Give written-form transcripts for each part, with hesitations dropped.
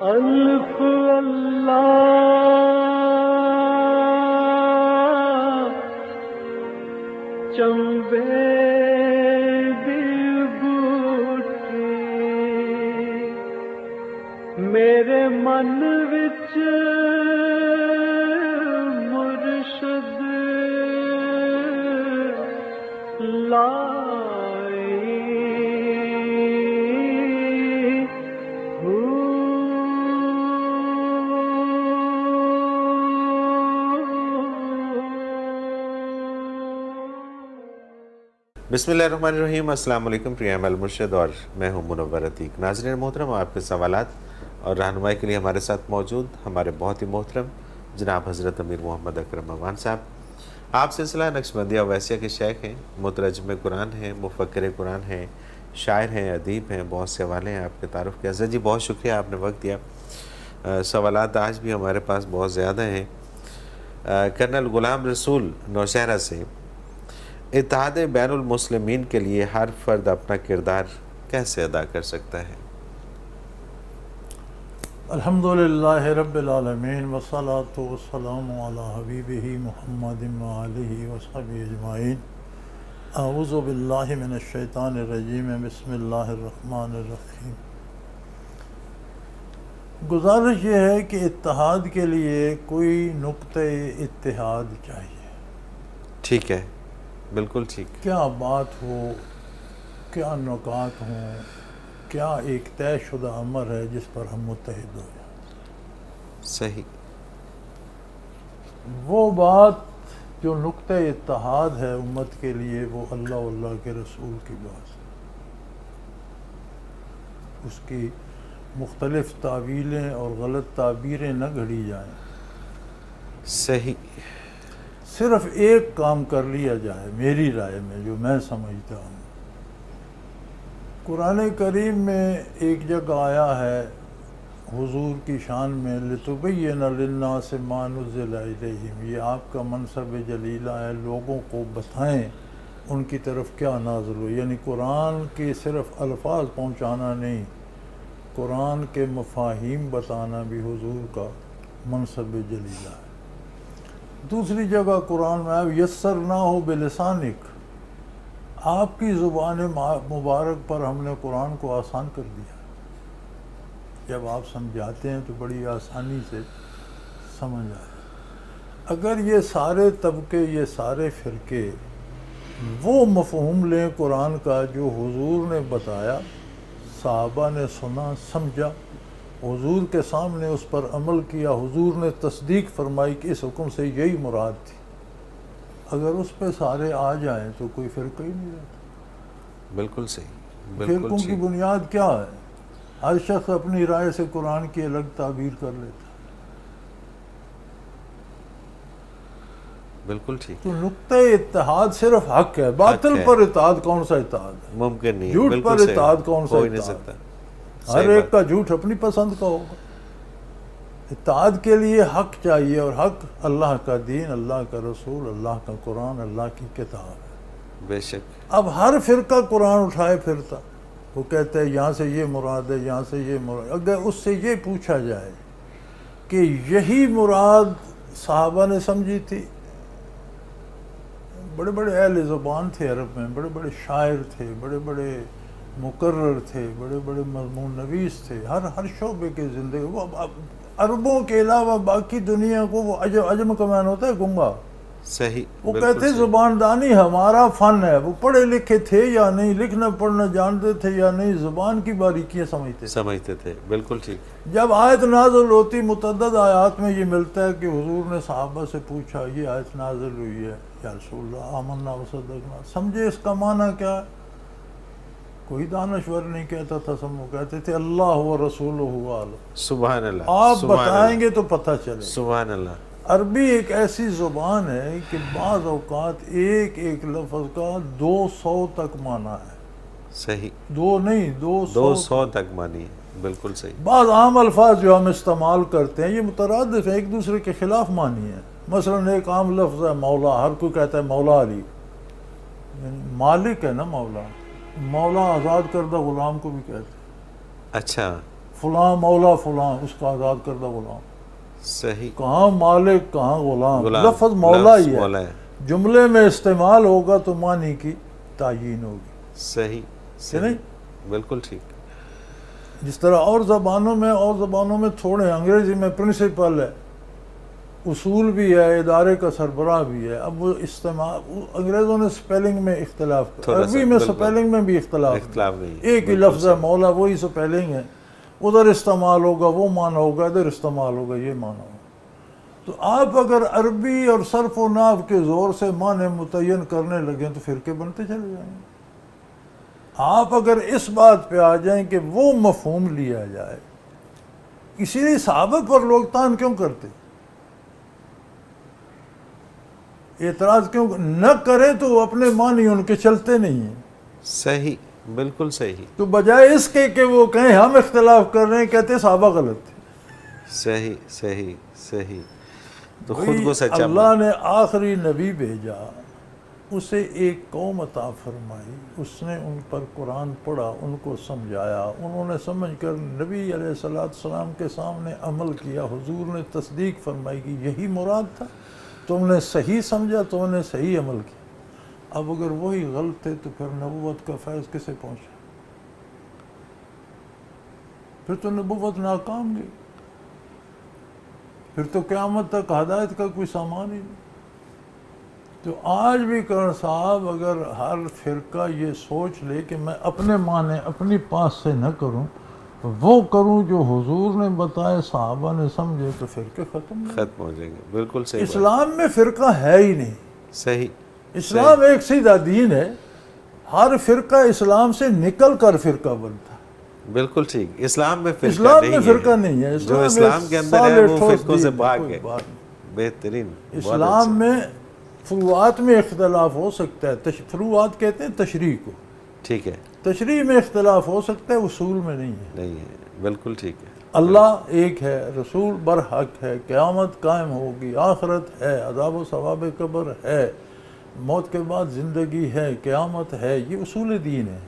الف اللہ چنبے دی بوٹی میرے من وچ مرشد لائی بسم اللہ الرحمن الرحیم۔ السلام علیکم، پریام المرشد اور میں ہوں منور عتیق۔ ناظرین محترم، آپ کے سوالات اور رہنمائی کے لیے ہمارے ساتھ موجود ہمارے بہت ہی محترم جناب حضرت امیر محمد اکرم امان صاحب، آپ سلسلہ نقشبندیہ اویسیہ کے شیخ ہیں، مترجم قرآن ہیں، مفکر قرآن ہیں، شاعر ہیں، ادیب ہیں، بہت سے حوالے ہیں آپ کے تعارف کے۔ حضرت جی بہت شکریہ، آپ نے وقت دیا۔ سوالات آج بھی ہمارے پاس بہت زیادہ ہیں۔ کرنل غلام رسول نوشہرہ سے، اتحاد بین المسلمین کے لیے ہر فرد اپنا کردار کیسے ادا کر سکتا ہے؟ الحمدللہ رب العالمین والصلاة والسلام علی حبیبہ محمد وآلہ وصحبہ اجمعین۔ اعوذ باللہ من الشیطان الرجیم، بسم اللہ الرحمن الرحیم۔ گزارش یہ ہے کہ اتحاد کے لیے کوئی نقطۂ اتحاد چاہیے۔ ٹھیک ہے، بالکل ٹھیک۔ کیا بات ہو، کیا نکات ہوں، کیا ایک طے شدہ امر ہے جس پر ہم متحد ہو جائیں۔ صحیح۔ وہ بات جو نقطۂ اتحاد ہے امت کے لیے، وہ اللہ و اللہ کے رسول کی بات ہے۔ اس کی مختلف تعویلیں اور غلط تعبیریں نہ گھڑی جائیں، صحیح۔ صرف ایک کام کر لیا جائے میری رائے میں، جو میں سمجھتا ہوں۔ قرآن کریم میں ایک جگہ آیا ہے حضور کی شان میں، لِتُبَيِّنَ لِلنَّاسِ مَا نُزِّلَ إِلَيْهِمْ، یہ آپ کا منصب جلیلہ ہے، لوگوں کو بتائیں ان کی طرف کیا نازل ہو۔ یعنی قرآن کے صرف الفاظ پہنچانا نہیں، قرآن کے مفاہیم بتانا بھی حضور کا منصب جلیلہ ہے۔ دوسری جگہ قرآن میں آیا یسرناہ بلسانک، آپ کی زبان مبارک پر ہم نے قرآن کو آسان کر دیا۔ جب آپ سمجھاتے ہیں تو بڑی آسانی سے سمجھ آئے۔ اگر یہ سارے طبقے، یہ سارے فرقے وہ مفہوم لیں قرآن کا جو حضور نے بتایا، صحابہ نے سنا سمجھا، حضور کے سامنے اس پر عمل کیا، حضور نے تصدیق فرمائی کہ اس حکم سے یہی مراد تھی، اگر اس پہ سارے آ جائیں تو کوئی فرقہ ہی نہیں رہتا۔ بالکل صحیح، بالکل فرقوں کی ٹھیک۔ بنیاد کیا ہے؟ ہر شخص اپنی رائے سے قرآن کی الگ تعبیر کر لیتا ہے۔ بالکل ٹھیک، تو نقطۂ اتحاد صرف حق ہے، باطل ہے۔ پر اتحاد کون سا اتحاد ہے؟ ممکن نہیں ہے، جھوٹ بالکل پر صحیح، اتحاد کون سا ہو ہی نہیں اتحاد؟ سکتا۔ ہر صحیح ایک بات۔ کا جھوٹ اپنی پسند کا ہوگا۔ اتحاد کے لیے حق چاہیے، اور حق اللہ کا دین، اللہ کا رسول، اللہ کا قرآن، اللہ کی کتاب ہے۔ بے شک۔ اب ہر فرقہ قرآن اٹھائے پھرتا، وہ کہتے ہیں یہاں سے یہ مراد ہے، یہاں سے یہ مراد۔ اگر اس سے یہ پوچھا جائے کہ یہی مراد صحابہ نے سمجھی تھی، بڑے بڑے اہل زبان تھے عرب میں، بڑے بڑے شاعر تھے، بڑے بڑے مقرر تھے، بڑے بڑے مضمون نویس تھے، ہر شعبے کے زندگی، وہ عربوں کے علاوہ باقی دنیا کو، وہ عجم کا معنی ہوتا ہے گنگا، صحیح، وہ بالکل کہتے صحیح۔ زبان دانی ہمارا فن ہے۔ وہ پڑھے لکھے تھے یا نہیں، لکھنا پڑھنا جانتے تھے یا نہیں، زبان کی باریکیاں سمجھتے تھے، بالکل ٹھیک۔ جب آیت نازل ہوتی، متعدد آیات میں یہ ملتا ہے کہ حضور نے صحابہ سے پوچھا، یہ آیت نازل ہوئی ہے یا رسول اللہ، آمنا وصدقنا، سمجھے اس کا معنی کیا ہے؟ کوئی دانشور نہیں کہتا تھا، سب کہتے تھے اللہ و رسولہ عالم۔ سبحان اللہ، آپ سبحان بتائیں اللہ، گے تو پتہ چلے۔ سبحان اللہ۔ عربی ایک ایسی زبان ہے کہ بعض اوقات ایک ایک لفظ کا 200 تک معنی ہے۔ صحیح، دو نہیں، 200 تک مانی ہے، بالکل صحیح۔ بعض عام الفاظ جو ہم استعمال کرتے ہیں یہ مترادف ہیں، ایک دوسرے کے خلاف معنی ہے۔ مثلا ایک عام لفظ ہے مولا، ہر کوئی کہتا ہے مولا علی، یعنی مالک ہے نا مولا۔ مولا آزاد کردہ غلام کو بھی کہتے ہیں۔ اچھا، فلاں مولا فلاں اس کا آزاد کردہ غلام. صحیح. کہاں مالک کہاں غلام. غلام. لفظ مولا لفظ ہی مولا ہے. ہے. جملے میں استعمال ہوگا تو معنی کی تعیین ہوگی. صحیح. کہ نہیں؟ بالکل ٹھیک. جس طرح اور زبانوں میں تھوڑے انگریزی میں پرنسپل ہے، اصول بھی ہے، ادارے کا سربراہ بھی ہے. اب وہ استعمال انگریزوں نے سپیلنگ میں اختلاف کر، عربی میں سپیلنگ میں بھی اختلاف نہیں. ایک ہی لفظ ہے مولا، وہی سپیلنگ ہے. ادھر استعمال ہوگا وہ معنی ہوگا، ادھر استعمال ہوگا یہ معنی ہوگا. تو آپ اگر عربی اور صرف و نحو کے زور سے معنی متعین کرنے لگیں تو فرقے بنتے چلے جائیں گے. آپ اگر اس بات پہ آ جائیں کہ وہ مفہوم لیا جائے، اسی لیے صحابہ پر لوگ تان کیوں کرتے، اعتراض کیوں نہ کرے تو اپنے معنی ان کے چلتے نہیں ہیں. صحیح. بالکل صحیح. تو بجائے اس کے کہ وہ کہیں ہم اختلاف کر رہے ہیں، کہتے صحابہ غلط تھے. صحیح صحیح صحیح. تو خود کو سچا اللہ نے آخری نبی بھیجا، اسے ایک قوم عطا فرمائی، اس نے ان پر قرآن پڑھا، ان کو سمجھایا، انہوں نے سمجھ کر نبی علیہ السلام کے سامنے عمل کیا. حضور نے تصدیق فرمائی کہ یہی مراد تھا، تم نے صحیح سمجھا، تم نے صحیح عمل کیا. اب اگر وہی غلط ہے تو پھر نبوت کا فیض کسے پہنچا؟ پھر تو نبوت ناکام گئی، پھر تو قیامت تک ہدایت کا کوئی سامان ہی نہیں. تو آج بھی کرن صاحب اگر ہر فرقہ یہ سوچ لے کہ میں اپنے معنی اپنی پاس سے نہ کروں، وہ کروں جو حضور نے بتائے، صحابہ نے سمجھے، تو فرقے ختم ہو جائیں گے. بالکل صحیح. اسلام میں فرقہ ہے ہی نہیں. صحیح. اسلام ایک سیدھا دین ہے. ہر فرقہ اسلام سے نکل کر فرقہ بنتا. بالکل ٹھیک. اسلام میں فرقہ نہیں ہے. جو اسلام کے اندر ہے وہ فرقوں سے پاک ہے. بہترین. اسلام میں فروعات میں اختلاف ہو سکتا ہے، فروعات کہتے ہیں تشریح کو. ٹھیک ہے. تشریح میں اختلاف ہو سکتا ہے، اصول میں نہیں ہے. بالکل ٹھیک ہے. اللہ ایک ہے، رسول برحق ہے، قیامت قائم ہوگی، آخرت ہے، عذاب و ثواب قبر ہے، موت کے بعد زندگی ہے، قیامت ہے. یہ اصول دین ہے.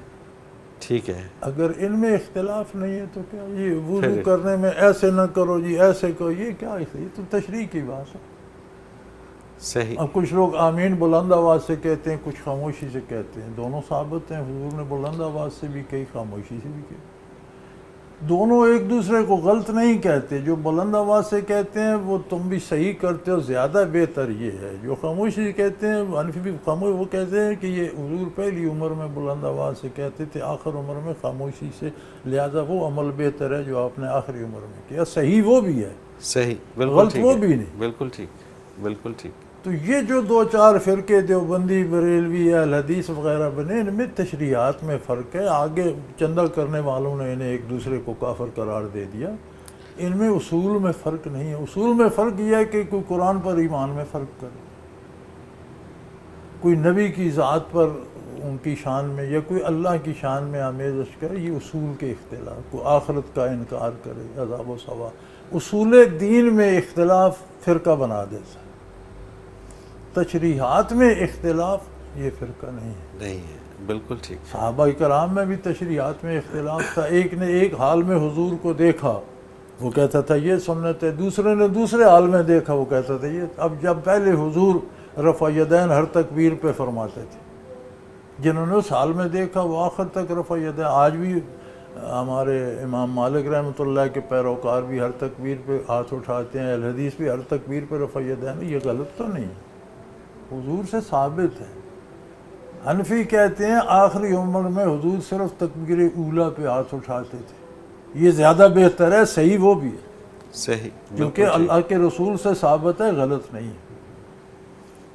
ٹھیک ہے. اگر ان میں اختلاف نہیں ہے تو کیا یہ وضو کرنے میں ایسے نہ کرو جی، ایسے کرو، یہ کیا؟ یہ تو تشریح کی بات ہے. صحیح. اب کچھ لوگ آمین بلند آواز سے کہتے ہیں، کچھ خاموشی سے کہتے ہیں. دونوں ثابت ہیں. حضور نے بلند آواز سے بھی کہی، خاموشی سے بھی کہی. دونوں ایک دوسرے کو غلط نہیں کہتے. جو بلند آواز سے کہتے ہیں وہ تم بھی صحیح کرتے ہو، زیادہ بہتر یہ ہے. جو خاموشی سے کہتے ہیں، حنفی بھی خاموش، وہ کہتے ہیں کہ یہ حضور پہلی عمر میں بلند آواز سے کہتے تھے، آخر عمر میں خاموشی سے، لہذا وہ عمل بہتر ہے جو آپ نے آخری عمر میں کیا. صحیح وہ بھی ہے. صحیح. غلط وہ بھی نہیں. بالکل ٹھیک. بالکل ٹھیک. تو یہ جو دو چار فرقے دیوبندی، بریلوی، اہل حدیث وغیرہ بنے، ان میں تشریحات میں فرق ہے. آگے چندہ کرنے والوں نے انہیں ایک دوسرے کو کافر قرار دے دیا. ان میں اصول میں فرق نہیں ہے. اصول میں فرق یہ ہے کہ کوئی قرآن پر ایمان میں فرق کرے، کوئی نبی کی ذات پر ان کی شان میں، یا کوئی اللہ کی شان میں آمیزش کرے. یہ اصول کے اختلاف. کوئی آخرت کا انکار کرے، عذاب و ثواب. اصول دین میں اختلاف فرقہ بنا دیتا. تشریحات میں اختلاف یہ فرقہ نہیں ہے. بالکل ٹھیک. صحابہ کرام میں بھی تشریحات میں اختلاف تھا. ایک نے ایک حال میں حضور کو دیکھا، وہ کہتا تھا یہ سنت ہے. دوسرے نے دوسرے حال میں دیکھا، وہ کہتا تھا یہ. اب جب پہلے حضور رفع یدین ہر تکبیر پہ فرماتے تھے، جنہوں نے اس حال میں دیکھا وہ آخر تک رفع یدین. آج بھی ہمارے امام مالک رحمۃ اللہ کے پیروکار بھی ہر تکبیر پہ ہاتھ اٹھاتے ہیں، اہل حدیث بھی ہر تکبیر پہ رفع یدین. یہ غلط تو نہیں، حضور سے ثابت ہے. حنفی کہتے ہیں آخری عمر میں حضور صرف تکبیر اولا پہ ہاتھ اٹھاتے تھے. یہ زیادہ بہتر ہے. صحیح وہ بھی ہے. صحیح. کیونکہ اللہ کے رسول سے ثابت ہے، غلط نہیں ہے.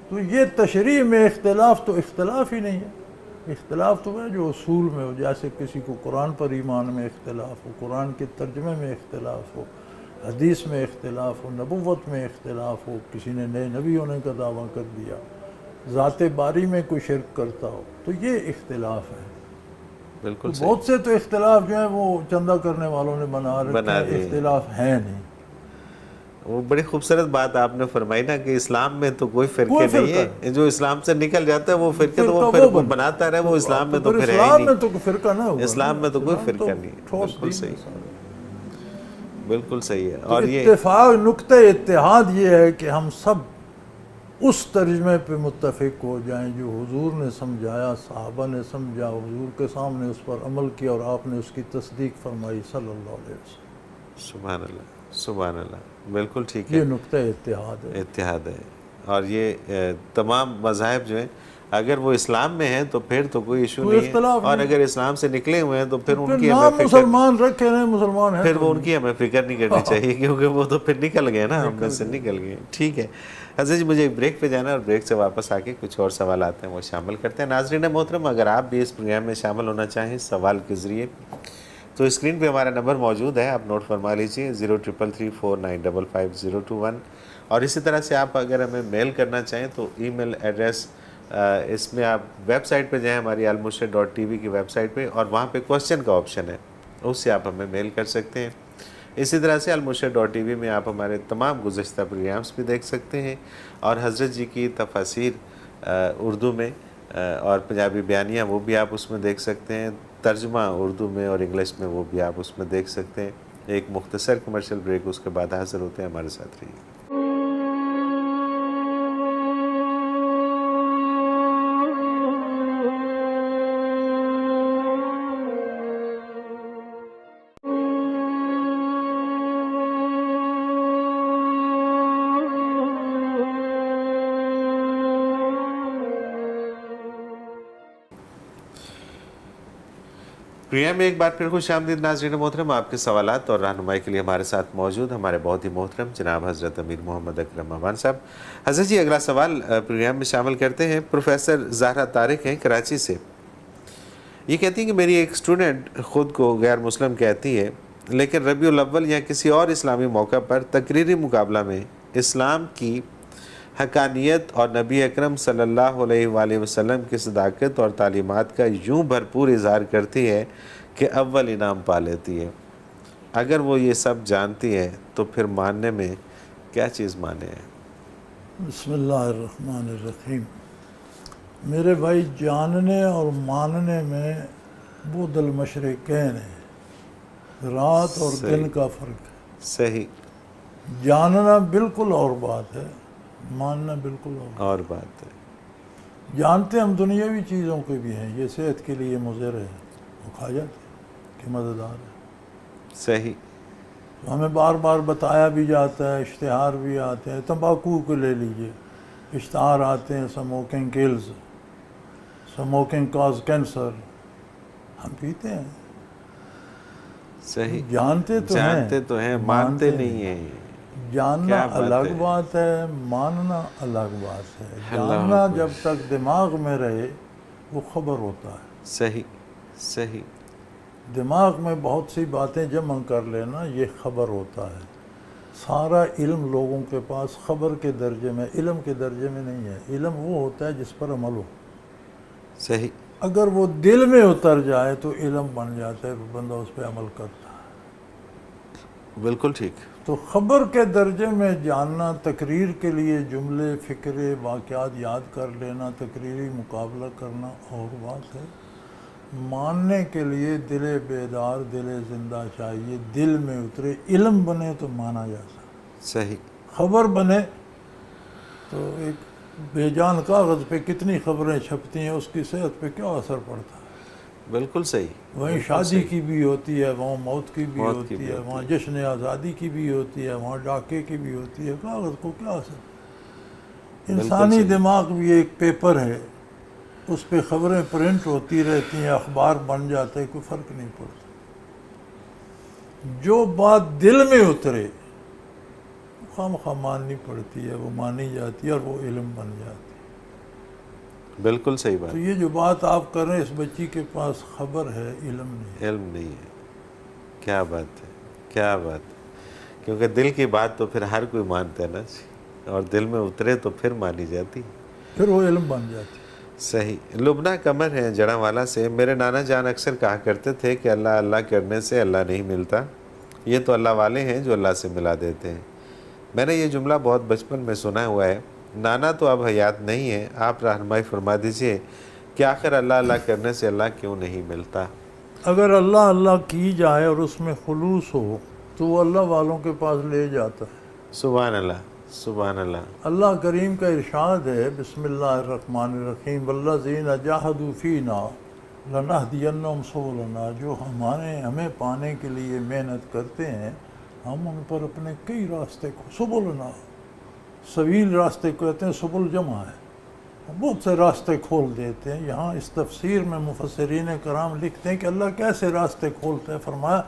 تو یہ تشریح میں اختلاف تو اختلاف ہی نہیں ہے. اختلاف تو ہے جو اصول میں ہو. جیسے کسی کو قرآن پر ایمان میں اختلاف ہو، قرآن کے ترجمے میں اختلاف ہو، حدیث میں اختلاف ہو، نبوت میں اختلاف ہو، کسی نے نئے نبی ہونے کا دعویٰ کر دیا، ذات باری میں کوئی شرک کرتا ہو، تو یہ اختلاف ہے. بالکل. بہت سے تو اختلاف جو ہیں وہ چندہ کرنے والوں نے بنا رکھے ہیں، اختلاف ہے نہیں. وہ بڑی خوبصورت بات آپ نے فرمائی نا کہ اسلام میں تو کوئی فرقے نہیں ہے. جو اسلام سے نکل جاتا ہے وہ فرقے تو وہ پھر بناتا رہے. وہ اسلام میں تو پھر ہے ہی نہیں. اسلام میں تو فرقہ نہ ہوگا. اسلام میں تو کوئی فرقہ نہیں ہے. بالکل صحیح. بالکل صحیح ہے. تو اور یہ اتفاق نقطہ اتحاد یہ ہے کہ ہم سب اس ترجمے پہ متفق ہو جائیں جو حضور نے سمجھایا، صحابہ نے سمجھا، حضور کے سامنے اس پر عمل کیا اور آپ نے اس کی تصدیق فرمائی صلی اللہ علیہ وسلم. سبحان اللہ، سبحان اللہ، بالکل ٹھیک ہے. یہ نقطہ اتحاد ہے. اتحاد ہے. اور یہ تمام مذاہب جو ہیں اگر وہ اسلام میں ہیں تو پھر تو کوئی ایشو کوئی نہیں ہے، اختلاف اور نہیں. اگر اسلام سے نکلے ہوئے ہیں تو پھر ان پھر کی نام ہمیں فکر مسلمان رکھے نہیں، مسلمان ہیں پھر تو وہ ان کی ہمیں فکر نہیں کرنی چاہیے، کیونکہ وہ تو پھر نکل گئے نا، ہم میں سے نکل گئے. ٹھیک ہے حضرت جی، مجھے ایک بریک پہ جانا ہے اور بریک سے واپس آ کے کچھ اور سوالات ہیں وہ شامل کرتے ہیں. ناظرین محترم، اگر آپ بھی اس پروگرام میں شامل ہونا چاہیں سوال کے ذریعے تو اسکرین پہ ہمارا نمبر موجود ہے، آپ نوٹ فرما لیجئے 0333495501. اور اسی طرح سے آپ اگر ہمیں میل کرنا چاہیں تو ای میل ایڈریس اس میں آپ ویب سائٹ پہ جائیں، ہماری almurshid.tv کی ویب سائٹ پہ، اور وہاں پہ کوسچن کا آپشن ہے، اس سے آپ ہمیں میل کر سکتے ہیں. اسی طرح سے almurshid.tv میں آپ ہمارے تمام گزشتہ پروگرامز بھی دیکھ سکتے ہیں، اور حضرت جی کی تفاسیر اردو میں اور پنجابی بیانیہ وہ بھی آپ اس میں دیکھ سکتے ہیں، ترجمہ اردو میں اور انگلش میں وہ بھی آپ اس میں دیکھ سکتے ہیں. ایک مختصر کمرشل بریک، اس کے بعد حاضر ہوتے ہیں، ہمارے ساتھ رہیے. پروگرام میں ایک بار پھر خوش آمدید ناظرین محترم. آپ کے سوالات اور رہنمائی کے لیے ہمارے ساتھ موجود ہمارے بہت ہی محترم جناب حضرت امیر محمد اکرم امان صاحب. حضرت جی، اگلا سوال پروگرام میں شامل کرتے ہیں. پروفیسر زہرا طارق ہیں کراچی سے. یہ کہتی ہیں کہ میری ایک اسٹوڈنٹ خود کو غیر مسلم کہتی ہے، لیکن ربیع الاول یا کسی اور اسلامی موقع پر تقریری مقابلہ میں اسلام کی حقانیت اور نبی اکرم صلی اللہ علیہ وآلہ وسلم کی صداقت اور تعلیمات کا یوں بھرپور اظہار کرتی ہے کہ اول انعام پا لیتی ہے. اگر وہ یہ سب جانتی ہے تو پھر ماننے میں کیا چیز مانے ہے؟ بسم اللہ الرحمن الرحیم. میرے بھائی، جاننے اور ماننے میں بعد المشرقین ہے، رات اور دن کا فرق ہے. صحیح. جاننا بالکل اور بات ہے، ماننا بالکل اور بات ہے. جانتے ہم دنیاوی چیزوں کے بھی ہیں، یہ صحت کے لیے مضر ہے، وہ کھا جاتے ہیں کہ مزیدار ہے. صحیح. ہمیں بار بار بتایا بھی جاتا ہے، اشتہار بھی آتے ہیں. تمباکو کو لے لیجئے، اشتہار آتے ہیں smoking kills, smoking causes cancer. ہم پیتے ہیں. صحیح. جانتے تو ہیں مانتے نہیں ہیں. جاننا الگ بات ہے، ماننا الگ بات ہے. جاننا جب تک دماغ میں رہے وہ خبر ہوتا ہے. صحیح. صحیح. دماغ میں بہت سی باتیں جمع کر لینا یہ خبر ہوتا ہے. سارا علم لوگوں کے پاس خبر کے درجے میں، علم کے درجے میں نہیں ہے. علم وہ ہوتا ہے جس پر عمل ہو. صحیح. اگر وہ دل میں اتر جائے تو علم بن جاتا ہے، بندہ اس پہ عمل کرتا ہے. بالکل ٹھیک. تو خبر کے درجے میں جاننا، تقریر کے لیے جملے، فکرے، واقعات یاد کر لینا، تقریری مقابلہ کرنا اور بات ہے. ماننے کے لیے دل بیدار، دل زندہ چاہیے، دل میں اترے، علم بنے تو مانا جا سکتا. صحیح. خبر بنے تو ایک بے جان کاغذ پہ کتنی خبریں چھپتی ہیں، اس کی صحت پہ کیا اثر پڑتا ہے. بالکل صحیح. وہیں شادی کی بھی ہوتی ہے، وہاں موت کی بھی ہوتی ہے، وہاں جشن آزادی کی بھی ہوتی ہے، وہاں ڈاکے کی بھی ہوتی ہے. کاغذ کو کیا اثر. انسانی دماغ بھی ایک پیپر ہے، اس پہ خبریں پرنٹ ہوتی رہتی ہیں، اخبار بن جاتے ہیں، کوئی فرق نہیں پڑتا. جو بات دل میں اترے خواہ ماننی پڑتی ہے، وہ مانی جاتی ہے اور وہ علم بن جاتی ہے. بالکل صحیح بات. تو یہ جو بات آپ کر رہے ہیں، اس بچی کے پاس خبر ہے، علم نہیں. علم نہیں ہے. کیا بات ہے، کیا بات ہے. کیونکہ دل کی بات تو پھر ہر کوئی مانتا ہے نا، اور دل میں اترے تو پھر مانی جاتی، پھر وہ علم بن جاتی. صحیح. لبنہ قمر ہیں جڑا والا سے. میرے نانا جان اکثر کہا کرتے تھے کہ اللہ اللہ کرنے سے اللہ نہیں ملتا، یہ تو اللہ والے ہیں جو اللہ سے ملا دیتے ہیں. میں نے یہ جملہ بہت بچپن میں سنا ہوا ہے. نانا تو اب حیات نہیں ہے، آپ رہنمائی فرما دیجئے کہ آخر اللہ اللہ کرنے سے اللہ کیوں نہیں ملتا. اگر اللہ اللہ کی جائے اور اس میں خلوص ہو تو وہ اللہ والوں کے پاس لے جاتا ہے. سبحان اللہ سبحان اللہ. اللہ کریم کا ارشاد ہے بسم اللہ الرحمن الرحیم والذین جاہدوا فینا لنہدینہم سبلنا. جو ہمیں پانے کے لیے محنت کرتے ہیں ہم ان پر اپنے کئی راستے کو سبلنا سبیل راستے کو کہتے ہیں, سبل جمع ہے, بہت سے راستے کھول دیتے ہیں. یہاں اس تفسیر میں مفسرین کرام لکھتے ہیں کہ اللہ کیسے راستے کھولتے ہیں. فرمایا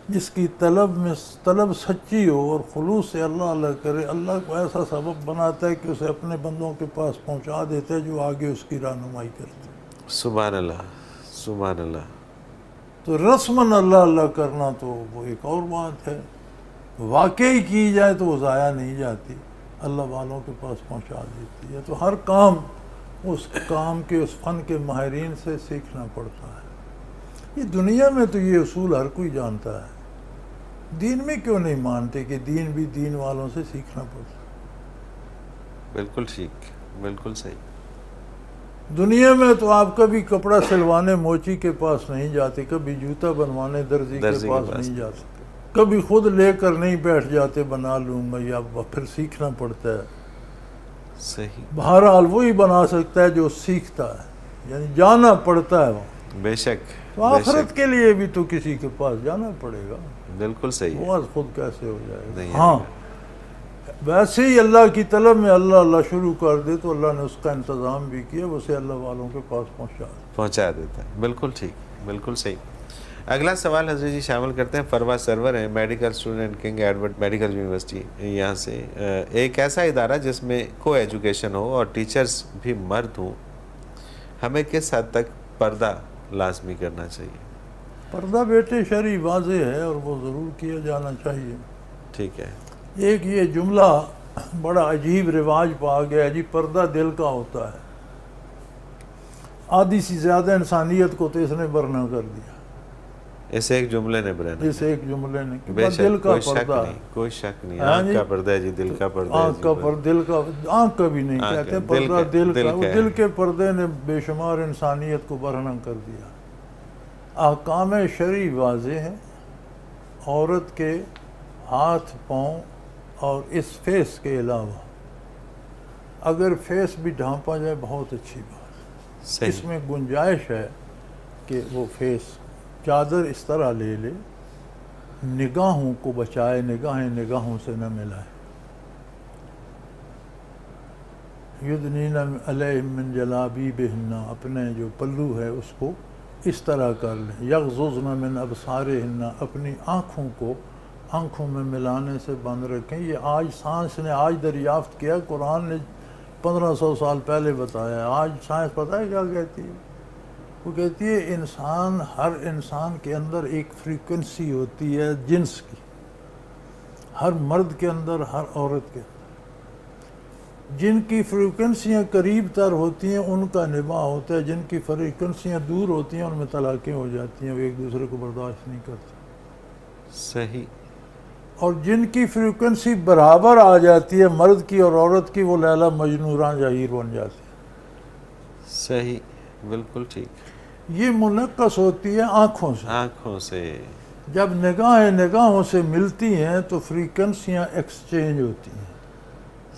جس کی طلب سچی ہو اور خلوص سے اللہ کرے, اللہ کو ایسا سبب بناتا ہے کہ اسے اپنے بندوں کے پاس پہنچا دیتا ہے جو آگے اس کی رہنمائی کرتے ہیں. سبحان اللہ سبحان اللہ. تو رسماً اللہ کرنا تو وہ ایک اور بات ہے, واقعی کی جائے تو وہ ضائع نہیں جاتی, اللہ والوں کے پاس پہنچا دیتی ہے. تو ہر کام اس کام کے اس فن کے ماہرین سے سیکھنا پڑتا ہے. یہ دنیا میں تو یہ اصول ہر کوئی جانتا ہے, دین میں کیوں نہیں مانتے کہ دین بھی دین والوں سے سیکھنا پڑتا ہے. بالکل ٹھیک بالکل صحیح. دنیا میں تو آپ کبھی کپڑا سلوانے موچی کے پاس نہیں جاتے, کبھی جوتا بنوانے درزی کے پاس نہیں جاتے, کبھی خود لے کر نہیں بیٹھ جاتے بنا لوں گا, یا پھر سیکھنا پڑتا ہے. صحیح. بہرحال وہی بنا سکتا ہے جو سیکھتا ہے, یعنی جانا پڑتا ہے وہاں. بے شک. تو آخرت کے لیے بھی تو کسی کے پاس جانا پڑے گا. بالکل صحیح. وہ آج خود کیسے ہو جائے گا. نہیں ہاں ویسے ہی اللہ کی طلب میں اللہ شروع کر دے تو اللہ نے اس کا انتظام بھی کیا, اسے اللہ والوں کے پاس پہنچا دیتا ہے. بالکل ٹھیک بالکل صحیح. اگلا سوال حضرت جی شامل کرتے ہیں. فروا سرور ہیں, medical student, king Edward medical university یہاں سے. ایک ایسا ادارہ جس میں کو ایجوکیشن ہو اور ٹیچرز بھی مرد ہوں, ہمیں کس حد تک پردہ لازمی کرنا چاہیے؟ پردہ بیٹے شرعی واضح ہے اور وہ ضرور کیا جانا چاہیے. ٹھیک ہے. ایک یہ جملہ بڑا عجیب رواج پا گیا ہے جی, پردہ دل کا ہوتا ہے. آدھی سی زیادہ انسانیت کو تو اس نے برہنہ کر دیا, اس ایک جملے نے برہنہ, اس ایک جملے نے, کہ بے دل شک کا کوئی شک پردہ نہیں, کوئی شک نہیں. آنکھ کا پردہ ہے جی, دل کا پردہ ہے. آنکھ کا پردہ, دل کا, آنکھ کا بھی نہیں کہتے, پردہ دل کا. وہ دل کے پردے نے بے شمار انسانیت کو برہنہ کر دیا. احکام شرعی واضح ہے. عورت کے ہاتھ پاؤں اور اس فیس کے علاوہ اگر فیس بھی ڈھانپا جائے بہت اچھی بات. اس میں گنجائش ہے کہ وہ فیس چادر اس طرح لے لے, نگاہوں کو بچائے, نگاہیں نگاہوں سے نہ ملائے. یدنین علیہم من جلابیبہن, اپنے جو پلو ہے اس کو اس طرح کر لیں. یغضضن من ابصارہن, اپنی آنکھوں کو آنکھوں میں ملانے سے بند رکھیں. یہ آج سائنس نے آج دریافت کیا, قرآن نے 1500 سال پہلے بتایا. آج سائنس پتہ ہے کیا کہتی ہے؟ وہ کہتی ہے ہر انسان کے اندر ایک فریکوینسی ہوتی ہے جنس کی, ہر مرد کے اندر, ہر عورت کے اندر. جن کی فریکوینسیاں قریب تر ہوتی ہیں ان کا نباہ ہوتا ہے, جن کی فریکوینسیاں دور ہوتی ہیں ان میں طلاقیں ہو جاتی ہیں, وہ ایک دوسرے کو برداشت نہیں کرتے. صحیح. اور جن کی فریکوینسی برابر آ جاتی ہے مرد کی اور عورت کی, وہ لیلا مجنون جہیر بن جاتی ہے. صحیح بالکل ٹھیک. یہ منعکس ہوتی ہے آنکھوں سے. آنکھوں سے جب نگاہوں سے ملتی ہیں تو فریکوینسیاں ایکسچینج ہوتی ہیں.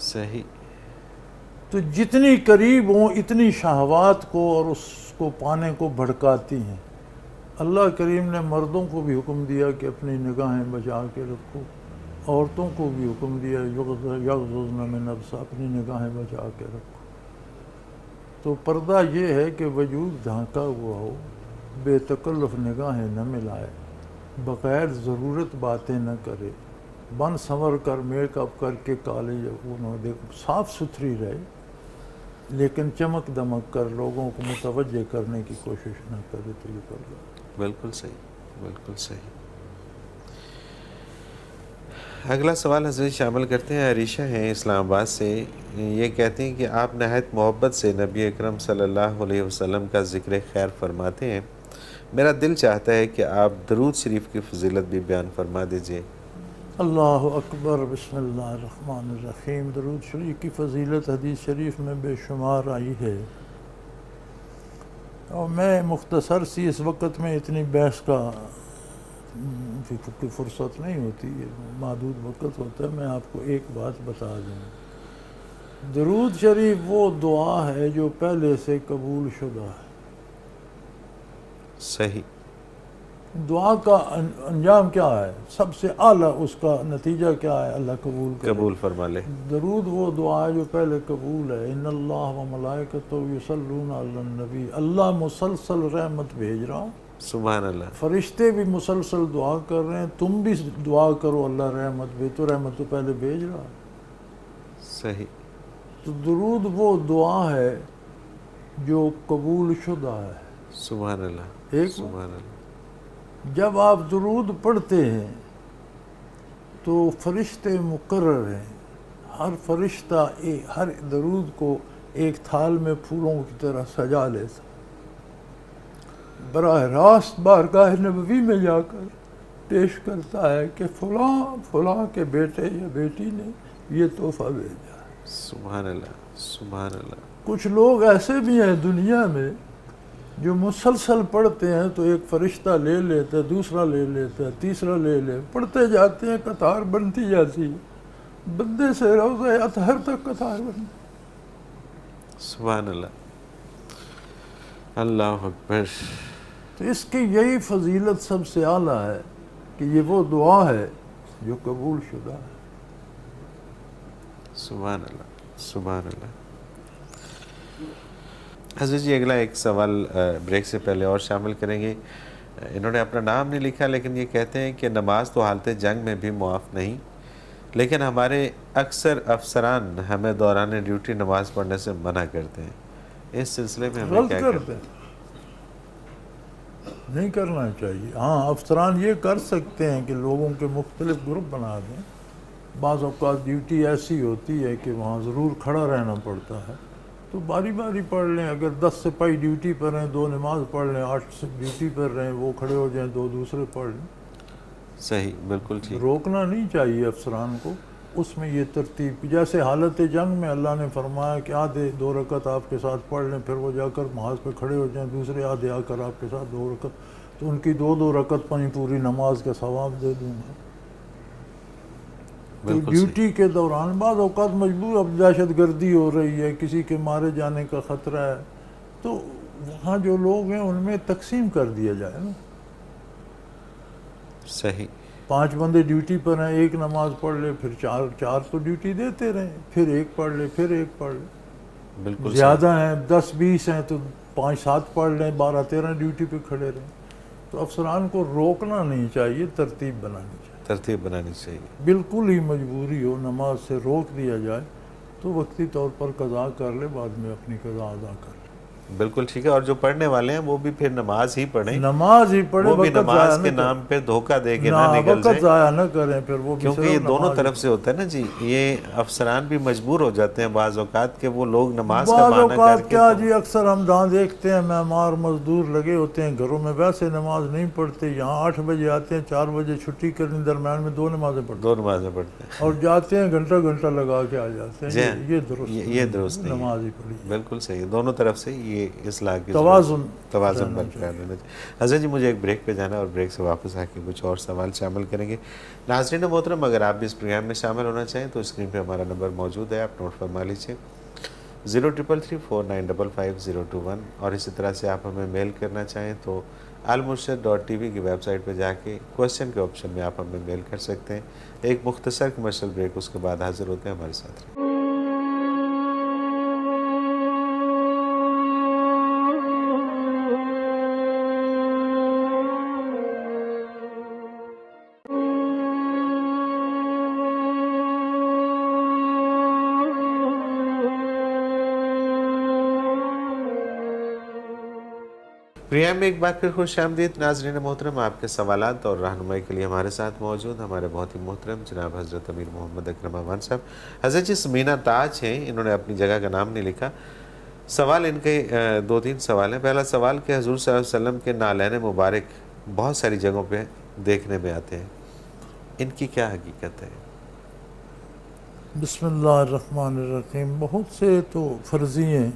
صحیح. تو جتنی قریب ہوں اتنی شہوات کو اور اس کو پانے کو بھڑکاتی ہیں. اللہ کریم نے مردوں کو بھی حکم دیا کہ اپنی نگاہیں بچا کے رکھو, عورتوں کو بھی حکم دیا یغضضن من ابصارہن, اپنی نگاہیں بچا کے رکھو. تو پردہ یہ ہے کہ وجود ڈھانکا ہوا ہو, بے تکلف نگاہیں نہ ملائے, بغیر ضرورت باتیں نہ کرے, بن سنور کر میک اپ کر کے کالج صاف ستھری رہے, لیکن چمک دمک کر لوگوں کو متوجہ کرنے کی کوشش نہ کرے. تو یہ پردہ. بالکل صحیح بالکل صحیح. اگلا سوال حضرت شامل کرتے ہیں. عریشہ ہیں اسلام آباد سے, یہ کہتے ہیں کہ آپ نہایت محبت سے نبی اکرم صلی اللہ علیہ وسلم کا ذکر خیر فرماتے ہیں. میرا دل چاہتا ہے کہ آپ درود شریف کی فضیلت بھی بیان فرما دیجئے. اللہ اکبر. بسم اللہ الرحمن الرحیم. درود شریف کی فضیلت حدیث شریف میں بے شمار آئی ہے, اور میں مختصر سی اس وقت میں اتنی بحث کا کی فرصت نہیں ہوتی، محدود وقت ہوتا ہے، میں آپ کو ایک بات بتا دوں. درود شریف وہ دعا ہے جو پہلے سے قبول شدہ ہے. صحیح. دعا کا انجام کیا ہے؟ سب سے اعلیٰ اس کا نتیجہ کیا ہے؟ اللہ قبول کرے. قبول فرما لے. درود وہ دعا ہے جو پہلے قبول ہے. ان اللہ و ملائکتہ یصلون علی النبی. اللہ مسلسل رحمت بھیج رہا، سبحان اللہ. فرشتے بھی مسلسل دعا کر رہے ہیں، تم بھی دعا کرو اللہ رحمت بھیج. تو رحمت تو پہلے بھیج رہا. صحیح. تو درود وہ دعا ہے جو قبول شدہ ہے. سبحان اللہ. ایک سبحان اللہ. جب آپ درود پڑھتے ہیں تو فرشتے مقرر ہیں. ہر فرشتہ ہر درود کو ایک تھال میں پھولوں کی طرح سجا لیتا، براہ راست بارگاہ نبوی میں جا کر پیش کرتا ہے کہ فلاں فلاں کے بیٹے یا بیٹی نے یہ تحفہ بھیجا. سبحان اللہ. سبحان اللہ. کچھ لوگ ایسے بھی ہیں دنیا میں جو مسلسل پڑھتے ہیں تو ایک فرشتہ لے لیتا ہے، دوسرا لے لیتا ہے، تیسرا لے لے، پڑھتے جاتے ہیں، قطار بنتی جاتی ہے، بندے سے روضہ اطہر تک قطار بنتی. سبحان اللہ. اللہ اکبر. تو اس کی یہی فضیلت سب سے اعلیٰ ہے کہ یہ وہ دعا ہے جو قبول شدہ ہے. سبحان اللہ. سبحان اللہ. حضرت جی اگلا ایک سوال بریک سے پہلے اور شامل کریں گے. انہوں نے اپنا نام نہیں لکھا لیکن یہ کہتے ہیں کہ نماز تو حالت جنگ میں بھی معاف نہیں، لیکن ہمارے اکثر افسران ہمیں دوران ڈیوٹی نماز پڑھنے سے منع کرتے ہیں. اس سلسلے میں ہمیں کیا کرتے ہیں؟ نہیں کرنا چاہیے. ہاں افسران یہ کر سکتے ہیں کہ لوگوں کے مختلف گروپ بنا دیں. بعض اوقات ڈیوٹی ایسی ہوتی ہے کہ وہاں ضرور کھڑا رہنا پڑتا ہے، تو باری باری پڑھ لیں. اگر 10 سپاہی ڈیوٹی پر ہیں 2 نماز پڑھ لیں، 8 ڈیوٹی پر رہیں وہ کھڑے ہو جائیں 2 دوسرے پڑھ لیں. صحیح. بالکل ٹھیک. روکنا نہیں چاہیے افسران کو. اس میں یہ ترتیب، جیسے حالت جنگ میں اللہ نے فرمایا کہ آدھے 2 رکعت آپ کے ساتھ پڑھ لیں، پھر وہ جا کر محاذ پہ کھڑے ہو جائیں، دوسرے آدھے آ کر آپ کے ساتھ 2 رکعت، تو ان کی 2 رکعت پوری نماز کا ثواب دے دوں گا. تو ڈیوٹی کے دوران بعض اوقات مجبور، اب دہشت گردی ہو رہی ہے، کسی کے مارے جانے کا خطرہ ہے، تو وہاں جو لوگ ہیں ان میں تقسیم کر دیا جائے نا. صحیح. 5 بندے ڈیوٹی پر ہیں، ایک نماز پڑھ لے، پھر 4 تو ڈیوٹی دیتے رہیں، پھر ایک پڑھ لے، پھر ایک پڑھ لے. بالکل زیادہ ہیں 10-20 ہیں تو 5-7 پڑھ لیں، 12-13 ڈیوٹی پہ کھڑے رہیں. تو افسران کو روکنا نہیں چاہیے، ترتیب بنانی چاہیے. ترتیب بنانی چاہیے. بالکل ہی مجبوری ہو نماز سے روک دیا جائے تو وقتی طور پر قضا کر لے، بعد میں اپنی قضا ادا کر لے. بالکل ٹھیک ہے. اور جو پڑھنے والے ہیں وہ بھی پھر نماز ہی پڑھیں، نماز ہی پڑھیں، وہ بھی نماز کے نام پہ دھوکہ دے کے نہ نکل وقت ضائع نہ کریں. پھر وہ کیونکہ یہ دونوں طرف سے ہوتا ہے نا جی. یہ افسران بھی مجبور ہو جاتے ہیں بعض اوقات کہ وہ لوگ نماز کا بعض بہانہ کر اوقات کے کیا جی، اکثر ہم جہاں دیکھتے ہیں معمار مزدور لگے ہوتے ہیں گھروں میں، ویسے نماز نہیں پڑھتے. یہاں 8 بجے آتے ہیں، 4 بجے چھٹی کرنے، درمیان میں 2 نمازیں پڑھتے ہیں، 2 نمازیں پڑھتے ہیں اور جاتے ہیں گھنٹہ لگا کے آ جاتے ہیں. یہ درست نہیں، نماز ہی پڑھی. بالکل صحیح. دونوں طرف سے یہ اصلاح کی توازن برقرار رہنا چاہیے. حضرت جی مجھے ایک بریک پہ جانا ہے اور بریک سے واپس آ کے کچھ اور سوال شامل کریں گے. ناظرین محترم، اگر آپ بھی اس پروگرام میں شامل ہونا چاہیں تو اسکرین پہ ہمارا نمبر موجود ہے، آپ نوٹ فرما لیجیے 0333495021. اور اسی طرح سے آپ ہمیں میل کرنا چاہیں تو almurshid.tv کی ویب سائٹ پہ جا کے کوشچن کے آپشن میں آپ ہمیں میل کر سکتے ہیں. ایک مختصر کمرشل بریک، اس کے بعد حاضر ہوتے ہیں ہمارے ساتھ. پروگرام میں ایک بار پھر خوش آمدید. ناظرین محترم، آپ کے سوالات اور رہنمائی کے لیے ہمارے ساتھ موجود ہمارے بہت ہی محترم جناب حضرت امیر محمد اکرم امان صاحب. حضرت جی سمینہ تاج ہیں، انہوں نے اپنی جگہ کا نام نہیں لکھا. سوال ان کے 2-3 سوال ہیں. پہلا سوال کہ حضور صلی اللہ علیہ وسلم کے نالین مبارک بہت ساری جگہوں پہ دیکھنے میں آتے ہیں، ان کی کیا حقیقت ہے؟ بسم اللہ الرحمن الرحیم. بہت سے تو فرضی ہیں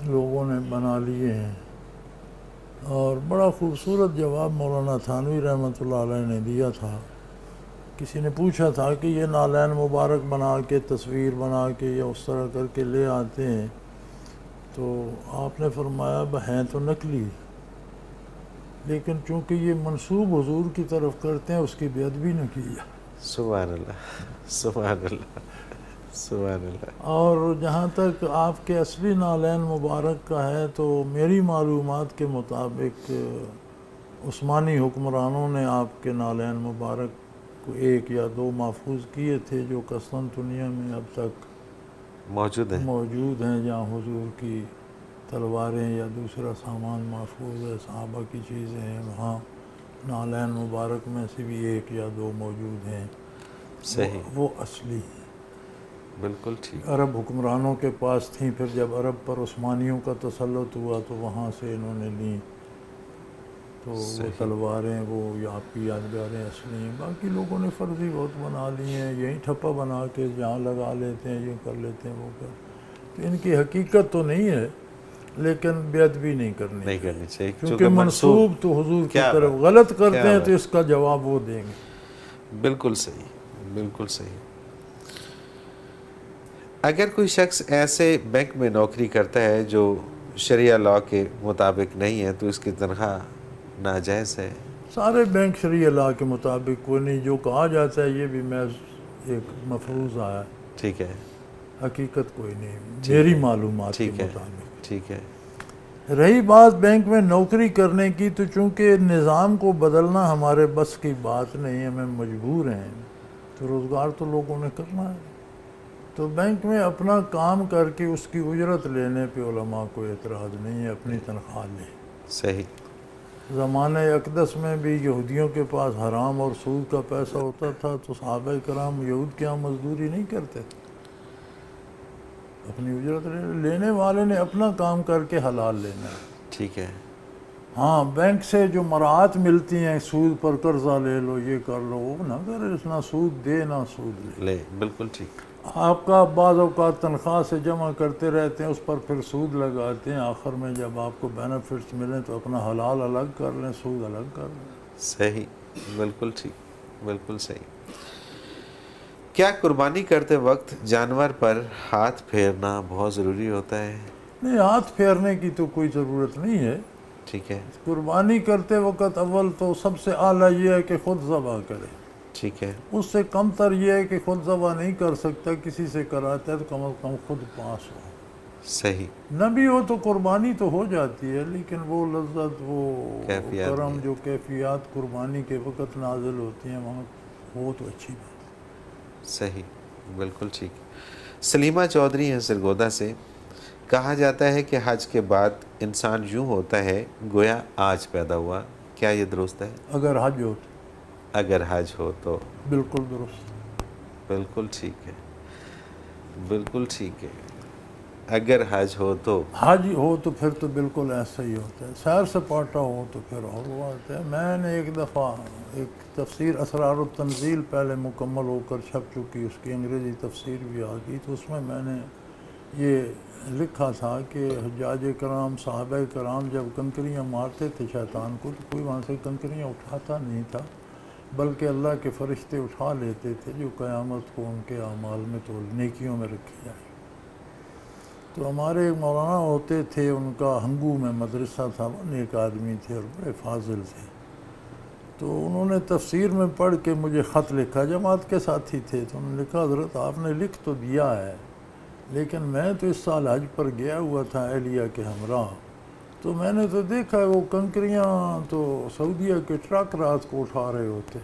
لوگوں لوگوں نے بنا لیے ہیں. اور بڑا خوبصورت جواب مولانا تھانوی رحمۃ اللہ علیہ نے دیا تھا. کسی نے پوچھا تھا کہ یہ نالین مبارک بنا کے تصویر بنا کے یا اس طرح کر کے لے آتے ہیں، تو آپ نے فرمایا ہیں تو نقلی، لیکن چونکہ یہ منسوب حضور کی طرف کرتے ہیں اس کی بے ادبی نہ کی جائے. سبحان اللہ، سبحان اللہ، سبحان اللہ. اور جہاں تک آپ کے اصلی نالین مبارک کا ہے تو میری معلومات کے مطابق عثمانی حکمرانوں نے آپ کے نالین مبارک کو 1 یا 2 محفوظ کیے تھے جو قسطنطنیہ میں اب تک موجود ہیں. جہاں حضور کی تلواریں یا دوسرا سامان محفوظ ہے، صحابہ کی چیزیں ہیں، وہاں نالین مبارک میں سے بھی 1 یا 2 موجود ہیں. صحیح، وہ اصلی ہیں. بالکل ٹھیک. عرب حکمرانوں کے پاس تھیں، پھر جب عرب پر عثمانیوں کا تسلط ہوا تو وہاں سے انہوں نے لیں. تو وہ تلواریں وہ آپ کی یادگاریں اصلی ہیں. باقی لوگوں نے فرضی بہت بنا لی ہیں، یہیں ٹھپا بنا کے جہاں لگا لیتے ہیں، یہ کر لیتے ہیں، وہ کر. تو ان کی حقیقت تو نہیں ہے، لیکن بے ادبی نہیں کرنی چاہیے، کیونکہ منسوب تو حضور کی طرف غلط کرتے ہیں تو اس کا جواب وہ دیں گے. بالکل صحیح، بالکل صحیح. اگر کوئی شخص ایسے بینک میں نوکری کرتا ہے جو شریعہ لاء کے مطابق نہیں ہے تو اس کی تنخواہ ناجائز ہے؟ سارے بینک شریعہ لاء کے مطابق کوئی نہیں. جو کہا جاتا ہے یہ بھی محض ایک مفروض آیا، ٹھیک ہے، حقیقت کوئی نہیں میری معلومات کے مطابق. ٹھیک ہے. رہی بات بینک میں نوکری کرنے کی، تو چونکہ نظام کو بدلنا ہمارے بس کی بات نہیں، ہمیں مجبور ہیں، تو روزگار تو لوگوں نے کرنا ہے. تو بینک میں اپنا کام کر کے اس کی اجرت لینے پہ علماء کو اعتراض نہیں ہے، اپنی تنخواہ لیں. صحیح. زمانہ اقدس میں بھی یہودیوں کے پاس حرام اور سود کا پیسہ ہوتا تھا، تو صحابہ کرام یہود کے یہاں مزدوری نہیں کرتے، اپنی اجرت لینے والے نے اپنا کام کر کے حلال لینا ہے. ٹھیک ہے. ہاں، بینک سے جو مراعات ملتی ہیں، سود پر قرضہ لے لو، یہ کر لو، وہ نہ کرے، نہ سود دے نہ سود لے. بالکل ٹھیک. آپ کا بعض اوقات تنخواہ سے جمع کرتے رہتے ہیں، اس پر پھر سود لگاتے ہیں، آخر میں جب آپ کو بینیفٹس ملیں تو اپنا حلال الگ کر لیں، سود الگ کر لیں. صحیح، بالکل ٹھیک، بالکل صحیح. کیا قربانی کرتے وقت جانور پر ہاتھ پھیرنا بہت ضروری ہوتا ہے؟ نہیں، ہاتھ پھیرنے کی تو کوئی ضرورت نہیں ہے. ٹھیک ہے. قربانی کرتے وقت اول تو سب سے اعلیٰ یہ ہے کہ خود ذبح کرے. ٹھیک ہے. اس سے کم تر یہ ہے کہ خود ذبح نہیں کر سکتا، کسی سے کراتا ہے تو کم از کم خود پاس ہو. صحیح. نہ بھی ہو تو قربانی تو ہو جاتی ہے، لیکن وہ لذت، وہ کیفیات کرم، جو کیفیات قربانی کے وقت نازل ہوتی ہیں وہاں، وہ تو اچھی بات. صحیح، بالکل ٹھیک. سلیمہ چودھری ہیں سرگودا سے. کہا جاتا ہے کہ حج کے بعد انسان یوں ہوتا ہے گویا آج پیدا ہوا، کیا یہ درست ہے؟ اگر حج ہو تو اگر حج ہو تو بالکل درست. بالکل ٹھیک ہے، بالکل ٹھیک ہے. اگر حج ہو تو حج ہو تو پھر تو بالکل ایسا ہی ہوتا ہے. سیر سپاٹا ہو تو پھر اور بات ہے. میں نے ایک دفعہ ایک تفسیر اسرار التنزیل پہلے مکمل ہو کر چھپ چکی، اس کی انگریزی تفسیر بھی آ گئی، تو اس میں نے یہ لکھا تھا کہ حجاج کرام، صحابہ کرام جب کنکریاں مارتے تھے شیطان کو تو کوئی وہاں سے کنکریاں اٹھاتا نہیں تھا، بلکہ اللہ کے فرشتے اٹھا لیتے تھے جو قیامت کو ان کے اعمال میں تو نیکیوں میں رکھی جائے. تو ہمارے ایک مولانا ہوتے تھے، ان کا ہنگو میں مدرسہ تھا، وہ نیک آدمی تھے اور بڑے فاضل تھے. تو انہوں نے تفسیر میں پڑھ کے مجھے خط لکھا، جماعت کے ساتھی تھے، تو انہوں نے لکھا حضرت آپ نے لکھ تو دیا ہے، لیکن میں تو اس سال حج پر گیا ہوا تھا اہلیہ کے ہمراہ، تو میں نے تو دیکھا وہ کنکریاں تو سعودیہ کے ٹرک رات کو اٹھا رہے ہوتے.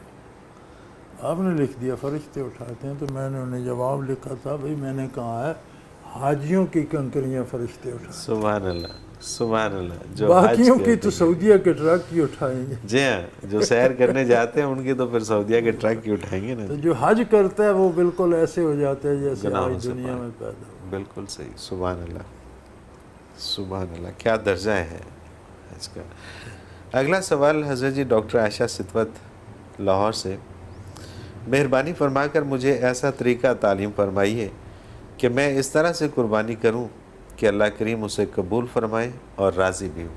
آپ نے لکھ دیا فرشتے اٹھاتے ہیں. تو میں نے انہیں جواب لکھا تھا، بھئی میں نے کہا ہے حاجیوں کی کنکریاں فرشتے اٹھائیں. سبحان اللہ، سبحان اللہ. جو باقیوں کی تو سعودیہ کے ٹرک کی اٹھائیں گے. جی ہاں، جو سیر کرنے جاتے ہیں ان کی تو پھر سعودیہ کے ٹرک کی اٹھائیں گے نا. تو جو حج کرتا ہے وہ بالکل ایسے ہو جاتا ہے جیسے آج دنیا میں پیدا ہو. بالکل صحیح. سبحان اللہ، سبحان اللہ. کیا درجہ ہے حج کا. اگلا سوال حضرت جی ڈاکٹر عائشہ ستوت لاہور سے. مہربانی فرما کر مجھے ایسا طریقہ تعلیم فرمائیے کہ میں اس طرح سے قربانی کروں کہ اللہ کریم اسے قبول فرمائے اور راضی بھی ہوں.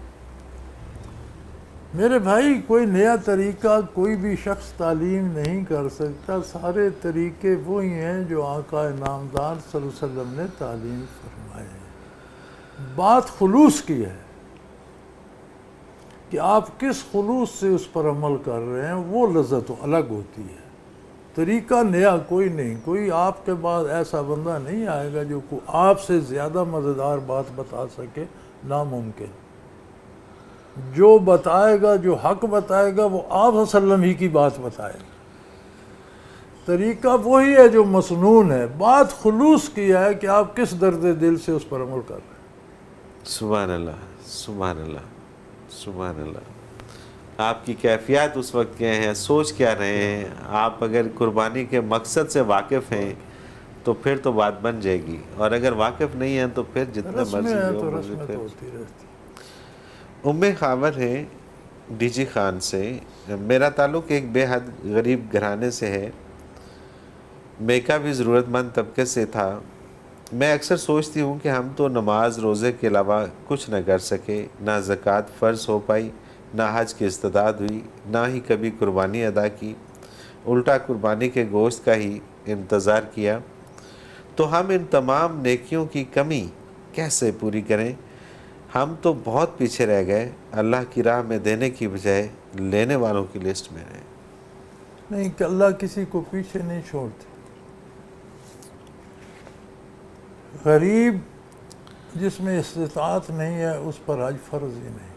میرے بھائی کوئی نیا طریقہ کوئی بھی شخص تعلیم نہیں کر سکتا، سارے طریقے وہی ہیں جو آقا نامدار صلی اللہ علیہ وسلم نے تعلیم فرمائے ہیں۔ بات خلوص کی ہے کہ آپ کس خلوص سے اس پر عمل کر رہے ہیں، وہ لذت الگ ہوتی ہے۔ طریقہ نیا کوئی نہیں، کوئی آپ کے بعد ایسا بندہ نہیں آئے گا جو آپ سے زیادہ مزیدار بات بتا سکے، ناممکن۔ جو بتائے گا، جو حق بتائے گا، وہ آپ صلی اللہ علیہ وسلم ہی کی بات بتائے گا۔ طریقہ وہی ہے جو مسنون ہے، بات خلوص کی ہے کہ آپ کس درد دل سے اس پر عمل کر رہے ہیں۔ سبحان اللہ، سبحان اللہ، سبحان اللہ۔ آپ کی کیفیات اس وقت کیا ہیں، سوچ کیا رہے ہیں؟ آپ اگر قربانی کے مقصد سے واقف ہیں تو پھر تو بات بن جائے گی، اور اگر واقف نہیں ہیں تو پھر جتنا رسمیں مرضی ہیں جو تو مرضی رسمیں پھر۔ تو ہوتی رہتی۔ ام خاور ہیں ڈی جی خان سے، میرا تعلق ایک بے حد غریب گھرانے سے ہے، میکا بھی ضرورت مند طبقے سے تھا۔ میں اکثر سوچتی ہوں کہ ہم تو نماز روزے کے علاوہ کچھ نہ کر سکے، نہ زکوٰۃ فرض ہو پائی، نہ حج کی استطاعت ہوئی، نہ ہی کبھی قربانی ادا کی، الٹا قربانی کے گوشت کا ہی انتظار کیا۔ تو ہم ان تمام نیکیوں کی کمی کیسے پوری کریں؟ ہم تو بہت پیچھے رہ گئے، اللہ کی راہ میں دینے کی بجائے لینے والوں کی لسٹ میں رہے۔ نہیں کہ اللہ کسی کو پیچھے نہیں چھوڑتے۔ غریب جس میں استطاعت نہیں ہے اس پر حج فرض ہی نہیں۔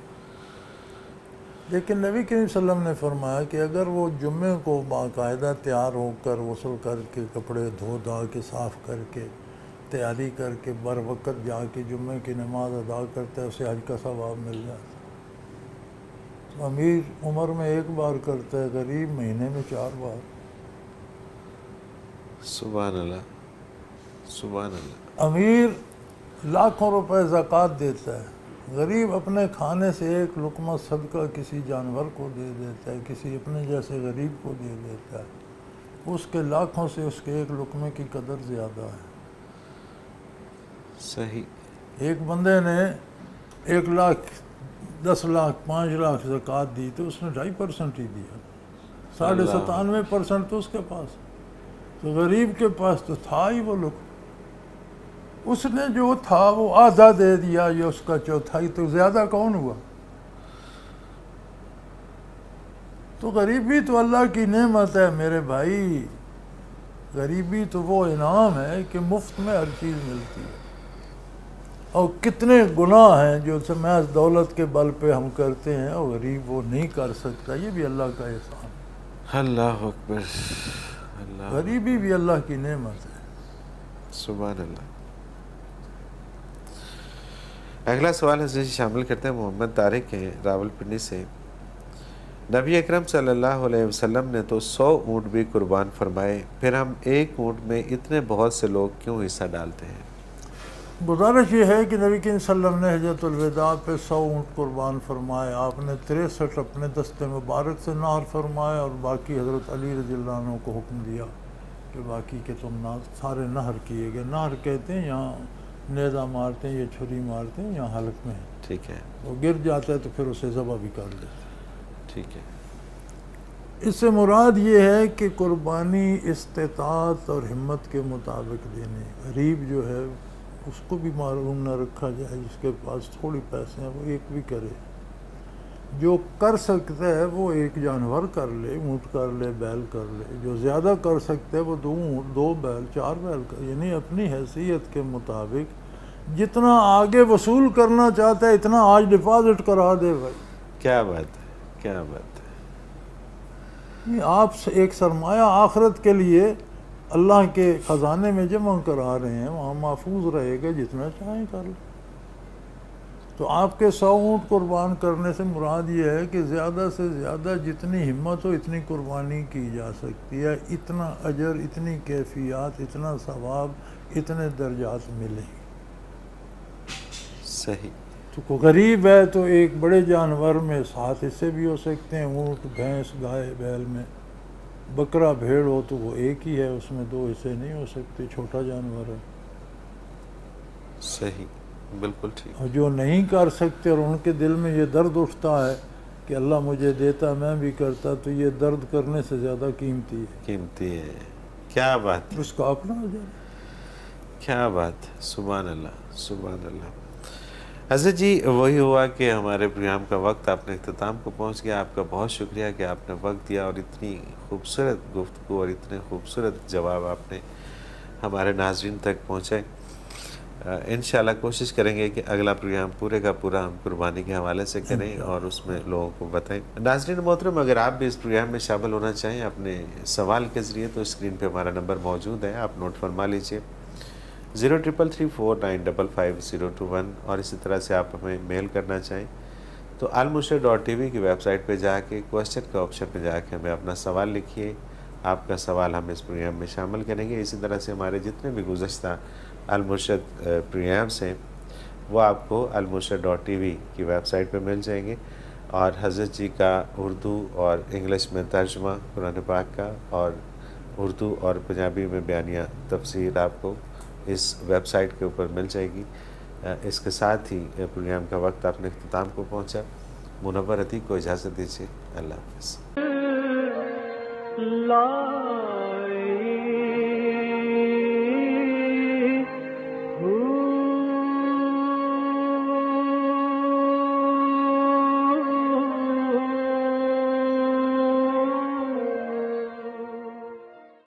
لیکن نبی کریم صلی اللہ علیہ وسلم نے فرمایا کہ اگر وہ جمعے کو باقاعدہ تیار ہو کر غسل کر کے کپڑے دھو دھا کے صاف کر کے تیاری کر کے بر وقت جا کے جمعے کی نماز ادا کرتا ہے، اسے حج کا ثواب مل جاتا ہے۔ تو امیر عمر میں ایک بار کرتا ہے، غریب مہینے میں 4 بار۔ سبحان اللہ، سبحان اللہ۔ امیر لاکھوں روپے زکوٰۃ دیتا ہے، غریب اپنے کھانے سے ایک لقمہ صدقہ کسی جانور کو دے دیتا ہے، کسی اپنے جیسے غریب کو دے دیتا ہے، اس کے لاکھوں سے اس کے ایک لقمے کی قدر زیادہ ہے۔ صحیح۔ ایک بندے نے 1 لاکھ 10 لاکھ 5 لاکھ زکوٰۃ دی تو اس نے 2.5% ہی دیا، 97.5% تو اس کے پاس، تو غریب کے پاس تو تھا ہی وہ لقمہ، اس نے جو تھا وہ آدھا دے دیا، یا اس کا چوتھائی، تو زیادہ کون ہوا؟ تو غریبی تو اللہ کی نعمت ہے میرے بھائی، غریبی تو وہ انعام ہے کہ مفت میں ہر چیز ملتی ہے۔ اور کتنے گناہ ہیں جو محض دولت کے بل پہ ہم کرتے ہیں اور غریب وہ نہیں کر سکتا، یہ بھی اللہ کا احسان ہے۔ اللہ اکبر، اللہ، غریبی بھی اللہ کی نعمت ہے۔ سبحان اللہ۔ اگلا سوال حضرت شامل کرتے ہیں، محمد طارق ہیں راول پنڈی سے۔ نبی اکرم صلی اللہ علیہ وسلم نے تو 100 اونٹ بھی قربان فرمائے، پھر ہم ایک اونٹ میں اتنے بہت سے لوگ کیوں حصہ ڈالتے ہیں؟ گزارش یہ ہے کہ نبی کریم صلی اللہ علیہ وسلم نے حجۃ الوداع پہ 100 اونٹ قربان فرمائے، آپ نے 63 اپنے دستے مبارک سے نہر فرمائے، اور باقی حضرت علی رضی اللہ عنہ کو حکم دیا کہ باقی کے تم سارے نہر کیے گئے۔ نہر کہتے ہیں یہاں نیزہ مارتے ہیں یا چھری مارتے ہیں، یہاں حلق میں ہے، ٹھیک ہے، وہ گر جاتا ہے تو پھر اسے ذبح بھی کر دیتے ہیں۔ ٹھیک ہے۔ اس سے مراد یہ ہے کہ قربانی استطاعت اور ہمت کے مطابق دینی۔ غریب جو ہے اس کو بھی معلوم نہ رکھا جائے، جس کے پاس تھوڑی پیسے ہیں وہ ایک بھی کرے، جو کر سکتا ہے وہ ایک جانور کر لے، اونٹ کر لے، بیل کر لے، جو زیادہ کر سکتا ہے وہ 2 اونٹ 2 بیل 4 بیل کر، یعنی اپنی حیثیت کے مطابق جتنا آگے وصول کرنا چاہتا ہے اتنا آج ڈپازٹ کرا دے بھائی۔ کیا بات ہے، کیا بات ہے۔ آپ ایک سرمایہ آخرت کے لیے اللہ کے خزانے میں جمع کرا رہے ہیں، وہاں محفوظ رہے گا، جتنا چاہیں کر لیں۔ تو آپ کے 100 اونٹ قربان کرنے سے مراد یہ ہے کہ زیادہ سے زیادہ جتنی ہمت ہو اتنی قربانی کی جا سکتی ہے، اتنا اجر، اتنی کیفیات، اتنا ثواب، اتنے درجات ملیں۔ صحیح۔ تو کوئی غریب ہے تو ایک بڑے جانور میں 7 حصے بھی ہو سکتے ہیں، اونٹ، بھینس، گائے، بیل میں۔ بکرا، بھیڑ ہو تو وہ ایک ہی ہے، اس میں 2 حصے نہیں ہو سکتے، چھوٹا جانور ہے۔ صحیح، بالکل ٹھیک۔ اور جو نہیں کر سکتے اور ان کے دل میں یہ درد اٹھتا ہے کہ کہ اللہ مجھے دیتا میں بھی کرتا تو یہ درد کرنے سے زیادہ قیمتی ہے. قیمتی ہے. کیا بات ہے، اس کا اپنا ہو جائے. کیا بات، سبحان اللہ سبحان اللہ. حضرت جی وہی ہوا کہ ہمارے پروگرام کا وقت اپنے اختتام کو پہنچ گیا. آپ کا بہت شکریہ کہ آپ نے وقت دیا اور اتنی خوبصورت گفتگو اور اتنے خوبصورت جواب آپ نے ہمارے ناظرین تک پہنچائے. انشاءاللہ کوشش کریں گے کہ اگلا پروگرام پورے کا پورا ہم قربانی کے حوالے سے کریں اور اس میں لوگوں کو بتائیں. ناظرین محترم، اگر آپ بھی اس پروگرام میں شامل ہونا چاہیں اپنے سوال کے ذریعے تو اسکرین پہ ہمارا نمبر موجود ہے، آپ نوٹ فرما لیجئے 0334955021. اور اسی طرح سے آپ ہمیں میل کرنا چاہیں تو almurshed.tv کی ویب سائٹ پہ جا کے کوسچن کا آپشن پہ جا کے ہمیں اپنا سوال لکھیے. آپ کا سوال ہم اس پروگرام میں شامل کریں گے. اسی طرح سے ہمارے جتنے بھی گزشتہ المرشد پروگرامس ہیں وہ آپ کو almurshed.tv کی ویب سائٹ پہ مل جائیں گے. اور حضرت جی کا اردو اور انگلش میں ترجمہ قرآن پاک کا اور اردو اور پنجابی میں بیانیہ تفسیر آپ کو اس ویب سائٹ کے اوپر مل جائے گی. اس کے ساتھ ہی پروگرام کا وقت اپنے اختتام کو پہنچا. منور عتیق کو اجازت دیجیے. اللہ حافظ. لا